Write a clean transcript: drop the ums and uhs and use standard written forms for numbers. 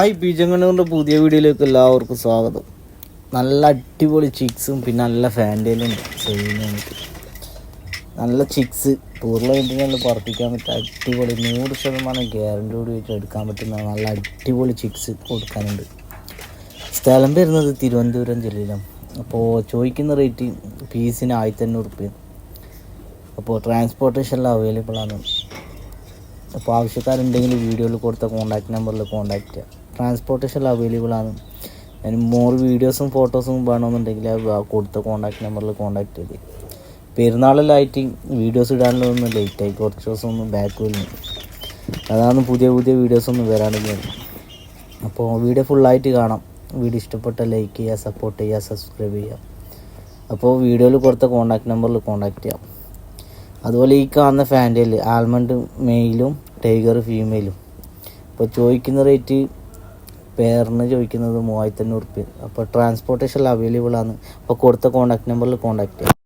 Hi പീച്ചങ്കണ്ണൂരിൻ്റെ പുതിയ വീഡിയോയിലേക്ക് എല്ലാവർക്കും സ്വാഗതം. നല്ല അടിപൊളി ചിക്സും പിന്നെ നല്ല ഫാൻറ്റയിലും ചെയ്യുന്നുണ്ട്. നല്ല ചിക്സ് പൂർണ്ണമായിട്ട് പറപ്പിക്കാൻ പറ്റുക അടിപൊളി 100% ഗ്യാരൻറ്റിയോട് വെച്ച് എടുക്കാൻ പറ്റുന്ന നല്ല അടിപൊളി ചിക്സ് കൊടുക്കാനുണ്ട്. സ്ഥലം വരുന്നത് തിരുവനന്തപുരം ജില്ലയിലാണ്. അപ്പോൾ ചോദിക്കുന്ന റേറ്റ് പീസിന് 1500 റുപ്യ. അപ്പോൾ ട്രാൻസ്പോർട്ടേഷനിൽ അവൈലബിൾ ആണ്. അപ്പോൾ ആവശ്യക്കാരുണ്ടെങ്കിൽ വീഡിയോയിൽ കൊടുത്ത കോൺടാക്റ്റ് നമ്പറിൽ കോൺടാക്റ്റ് ചെയ്യുക. ട്രാൻസ്പോർട്ടേഷൻ അവൈലബിൾ ആണ്. അതിന് മോർ വീഡിയോസും ഫോട്ടോസും വേണമെന്നുണ്ടെങ്കിൽ കൊടുത്ത കോൺടാക്റ്റ് നമ്പറിൽ കോൺടാക്റ്റ് ചെയ്ത്. പെരുന്നാളിലായിട്ട് വീഡിയോസ് ഇടാനുള്ളതൊന്നും ലേറ്റായി, കുറച്ച് ദിവസം ഒന്നും ബാക്ക് വരുന്നു. അതാണ് പുതിയ വീഡിയോസൊന്നും വരാണെങ്കിൽ. അപ്പോൾ വീഡിയോ ഫുള്ളായിട്ട് കാണാം. വീഡിയോ ഇഷ്ടപ്പെട്ട ലൈക്ക് ചെയ്യുക, സപ്പോർട്ട് ചെയ്യുക, സബ്സ്ക്രൈബ് ചെയ്യുക. അപ്പോൾ വീഡിയോയിൽ കൊടുത്ത കോൺടാക്റ്റ് നമ്പറിൽ കോൺടാക്റ്റ് ചെയ്യാം. അതുപോലെ ഈ കാണുന്ന ഫാൻറ്റയിൽ ആൽമണ്ട് മെയിലും ടൈഗർ ഫീമെയിലും. അപ്പോൾ ചോദിക്കുന്ന റേറ്റ് പേരിന് ചോദിക്കുന്നത് 3500 റുപ്യ. അപ്പോൾ ട്രാൻസ്പോർട്ടേഷൻ അവൈലബിൾ ആണ്. അപ്പോൾ കൊടുത്ത കോൺടാക്റ്റ് നമ്പറിൽ കോൺടാക്റ്റ് ചെയ്യാം.